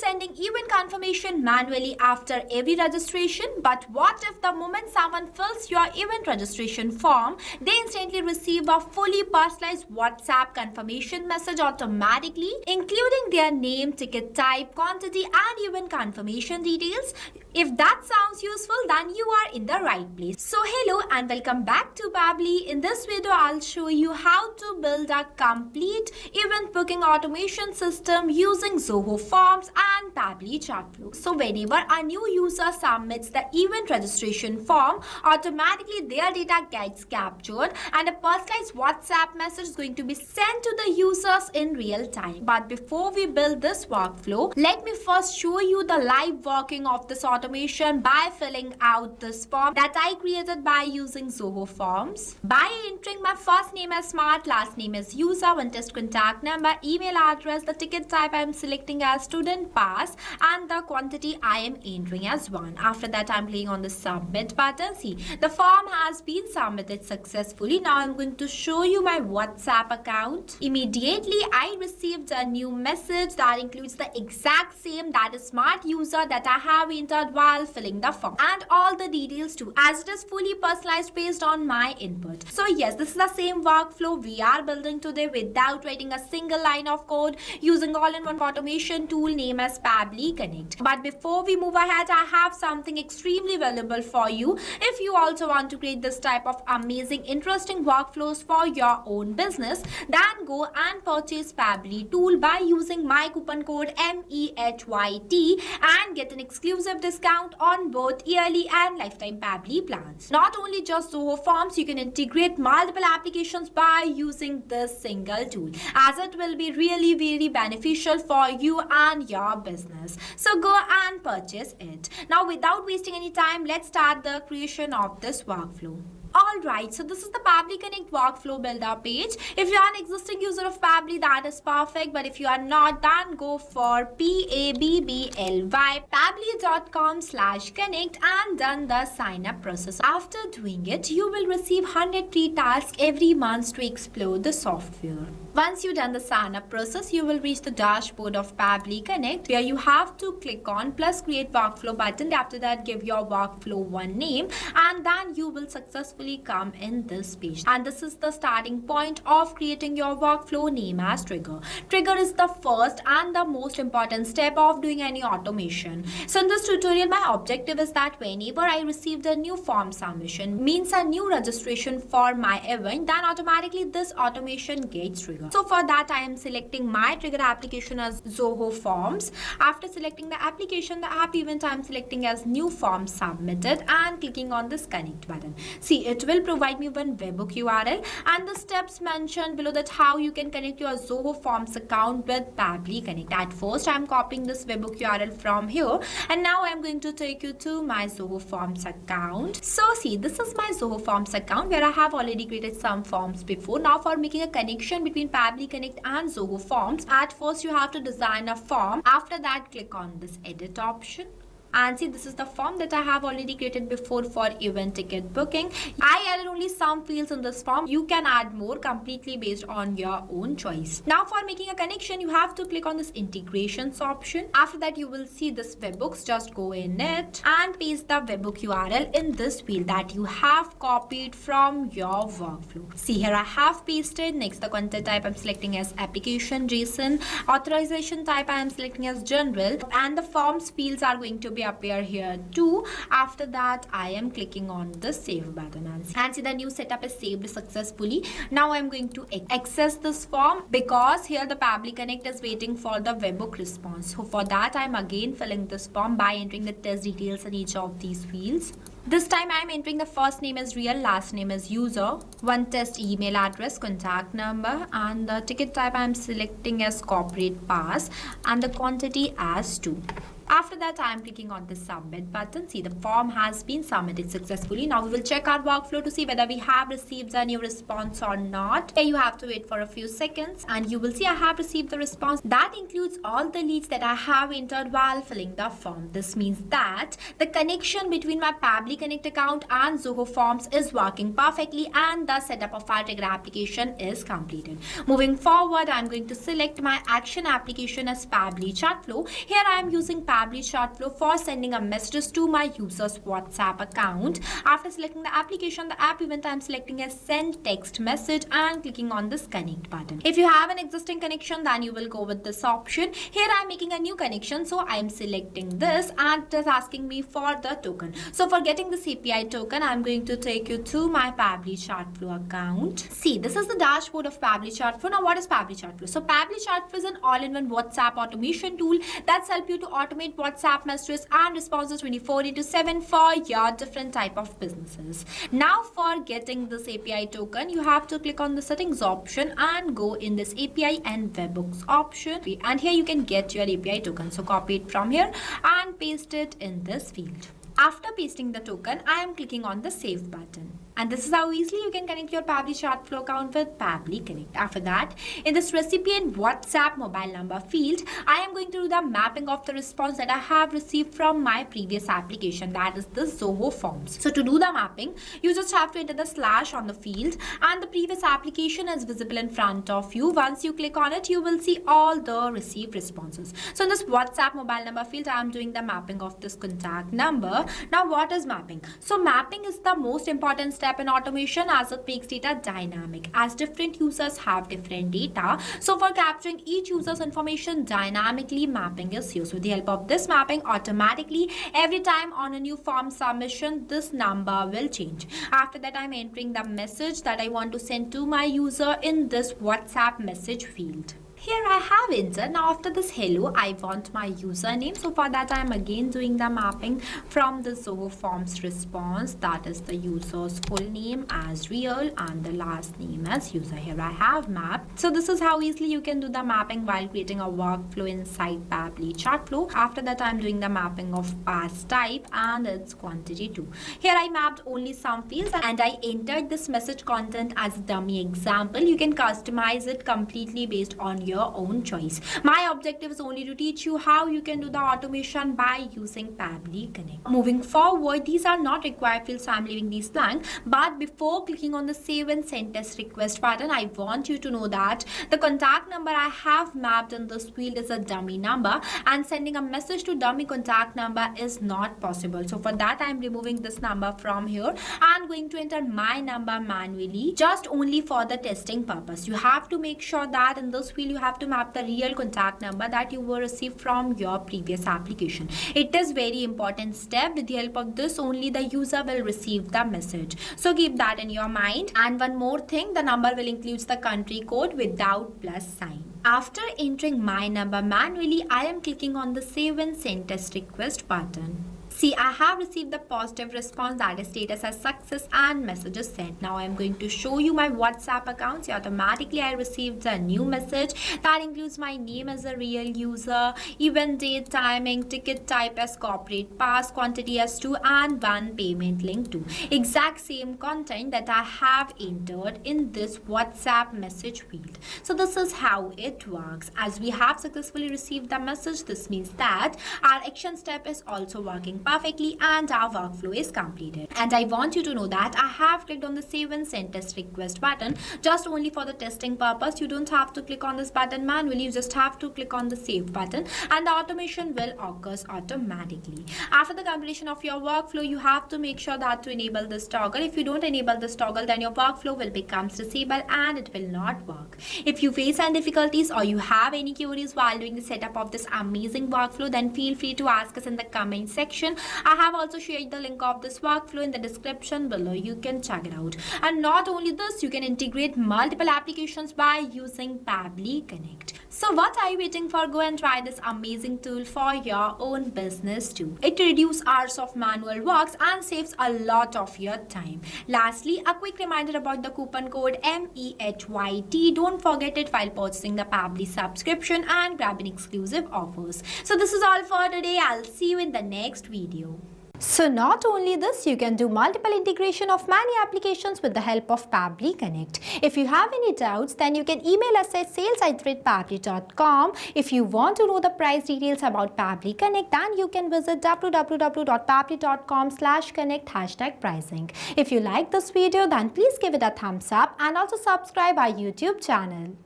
sending event confirmation manually after every registration, but what if the moment someone fills your event registration form, they instantly receive a fully personalized WhatsApp confirmation message automatically, including their name, ticket type, quantity, and event confirmation details? If that sounds useful, then you are in the right place. So hello and welcome back to Pabbly. In this video, I'll show you how to build a complete event booking automation system using Zoho Forms and Pabbly chat flow. So whenever a new user submits the event registration form, automatically their data gets captured and a personalized WhatsApp message is going to be sent to the users in real time. But before we build this workflow, let me first show you the live working of this automation by filling out this form that I created by using Zoho Forms. By entering my first name as Smart, last name as User, one test contact number, email address, the ticket type I am selecting as Student Pass, and the quantity I am entering as 1. After that, I am clicking on the Submit button. See, the form has been submitted successfully. Now I am going to show you my WhatsApp account. Immediately, I received a new message that includes the exact same, that is Smart User, that I have entered while filling the form, and all the details too, as it is fully personalized based on my input. So yes, this is the same workflow we are building today without writing a single line of code, using all-in-one automation tool named as Pabbly Connect. But before we move ahead, I have something extremely valuable for you. If you also want to create this type of amazing, interesting workflows for your own business, then go and purchase Pabbly tool by using my coupon code MEHYT and get an exclusive discount on both yearly and lifetime Pabbly plans. Not only just Zoho Forms, you can integrate multiple applications by using this single tool, as it will be really very beneficial for you and your business. So go and purchase it. Now without wasting any time, let's start the creation of this workflow. Alright, so this is the Pabbly Connect workflow builder page. If you are an existing user of Pabbly, that is perfect. But if you are not, then go for Pabbly, pabbly.com/connect and done the sign up process. After doing it, you will receive 100 free tasks every month to explore the software. Once you've done the sign up process, you will reach the dashboard of Pabbly Connect, where you have to click on plus create workflow button. After that, give your workflow one name, and then you will successfully come in this page. And this is the starting point of creating your workflow name as trigger. Trigger is the first and the most important step of doing any automation. So in this tutorial, my objective is that whenever I received a new form submission, means a new registration for my event, then automatically this automation gets triggered. So for that, I am selecting my trigger application as Zoho Forms. After selecting the application, the app event I am selecting as new form submitted and clicking on this connect button. See, it will provide me one webhook URL and the steps mentioned below, that how you can connect your Zoho Forms account with Pabbly Connect. At first, I am copying this webhook URL from here, and now I am going to take you to my Zoho Forms account. So see, this is my Zoho Forms account where I have already created some forms before. Now for making a connection between Pabbly Connect and Zoho Forms, at first you have to design a form. After that, click on this edit option. And see, this is the form that I have already created before for event ticket booking. I added only some fields in this form. You can add more completely based on your own choice. Now for making a connection, you have to click on this integrations option. After that, you will see this webhooks. Just go in it and paste the webhook URL in this field that you have copied from your workflow. See, here I have pasted. Next, the content type I'm selecting as application JSON. Authorization type I am selecting as general. And the forms fields are going to be appear here too. After that, I am clicking on the save button and see the new setup is saved successfully. Now I'm going to access this form, because here the Pabbly Connect is waiting for the webhook response. So for that, I'm again filling this form by entering the test details in each of these fields. This time I am entering the first name as real, last name as user, one test email address, contact number, and the ticket type I am selecting as corporate pass, and the quantity as 2. After that, I am clicking on the submit button. See, the form has been submitted successfully. Now we will check our workflow to see whether we have received a new response or not. Here you have to wait for a few seconds and you will see I have received the response. That includes all the leads that I have entered while filling the form. This means that the connection between my Pabbly Connect account and Zoho Forms is working perfectly and the setup of our regular application is completed. Moving forward, I am going to select my action application as Pabbly Chatflow. Here I am using Pabbly Chatflow for sending a messages to my user's WhatsApp account. After selecting the application, the app event I am selecting as send text message and clicking on this connect button. If you have an existing connection, then you will go with this option. Here I am making a new connection, so I am selecting this and it is asking me for the token. So for getting this API token, I am going to take you to my Pabbly Chatflow account. See, this is the dashboard of Pabbly Chatflow. Now what is Pabbly Chatflow? So Pabbly Chatflow is an all-in-one WhatsApp automation tool that's help you to automate WhatsApp messages and responses 24/7 for your different type of businesses. Now for getting this API token, you have to click on the settings option and go in this API and webhooks option, and here you can get your API token. So copy it from here and paste it in this field. After pasting the token, I am clicking on the save button. And this is how easily you can connect your Pabbly Chatflow account with Pabbly Connect. After that, in this recipient WhatsApp mobile number field, I am going to do the mapping of the response that I have received from my previous application, that is the Zoho Forms. So to do the mapping, you just have to enter the slash on the field and the previous application is visible in front of you. Once you click on it, you will see all the received responses. So in this WhatsApp mobile number field, I am doing the mapping of this contact number. Now what is mapping? So mapping is the most important step in automation as it makes data dynamic, as different users have different data. So for capturing each user's information dynamically, mapping is used. With the help of this mapping, automatically every time on a new form submission, this number will change. After that, I'm entering the message that I want to send to my user in this WhatsApp message field. Here I have entered. Now after this hello, I want my username. So for that, I am again doing the mapping from the Zoho Forms response. That is the user's full name as real and the last name as user. Here I have mapped. So this is how easily you can do the mapping while creating a workflow inside Pabbly Chatflow. After that, I am doing the mapping of pass type and its quantity too. Here I mapped only some fields and I entered this message content as a dummy example. You can customize it completely based on your own choice. My objective is only to teach you how you can do the automation by using Pabbly Connect. Moving forward, these are not required fields, so I'm leaving these blank. But before clicking on the save and send test request button, I want you to know that the contact number I have mapped in this field is a dummy number and sending a message to dummy contact number is not possible. So for that, I'm removing this number from here and going to enter my number manually, just only for the testing purpose. You have to make sure that in this field you have to map the real contact number that you were received from your previous application. It is very important step. With the help of this, only the user will receive the message. So keep that in your mind. And one more thing, the number will include the country code without plus sign. After entering my number manually, I am clicking on the save and send test request button. See, I have received the positive response, that is status as success and messages sent. Now I am going to show you my WhatsApp account. See, automatically I received a new message that includes my name as a real user, event date, timing, ticket type as corporate pass, quantity as 2 and one payment link to. Exact same content that I have entered in this WhatsApp message field. So this is how it works. As we have successfully received the message, this means that our action step is also working perfectly and our workflow is completed. And I want you to know that I have clicked on the save and send test request button just only for the testing purpose. You don't have to click on this button manually. You just have to click on the save button and the automation will occur automatically. After the completion of your workflow, you have to make sure that to enable this toggle. If you don't enable this toggle, then your workflow will become disabled and it will not work. If you face any difficulties or you have any queries while doing the setup of this amazing workflow, then feel free to ask us in the comment section. I have also shared the link of this workflow in the description below. You can check it out. And not only this, you can integrate multiple applications by using Pabbly Connect. So what are you waiting for? Go and try this amazing tool for your own business too. It reduces hours of manual works and saves a lot of your time. Lastly, a quick reminder about the coupon code MEHYT. Don't forget it while purchasing the Pabbly subscription and grabbing exclusive offers. So this is all for today. I'll see you in the next video. So not only this, you can do multiple integration of many applications with the help of Pabbly Connect. If you have any doubts, then you can email us at sales@pabbly.com. If you want to know the price details about Pabbly Connect, then you can visit www.pabbly.com/connect #pricing. If you like this video, then please give it a thumbs up and also subscribe our YouTube channel.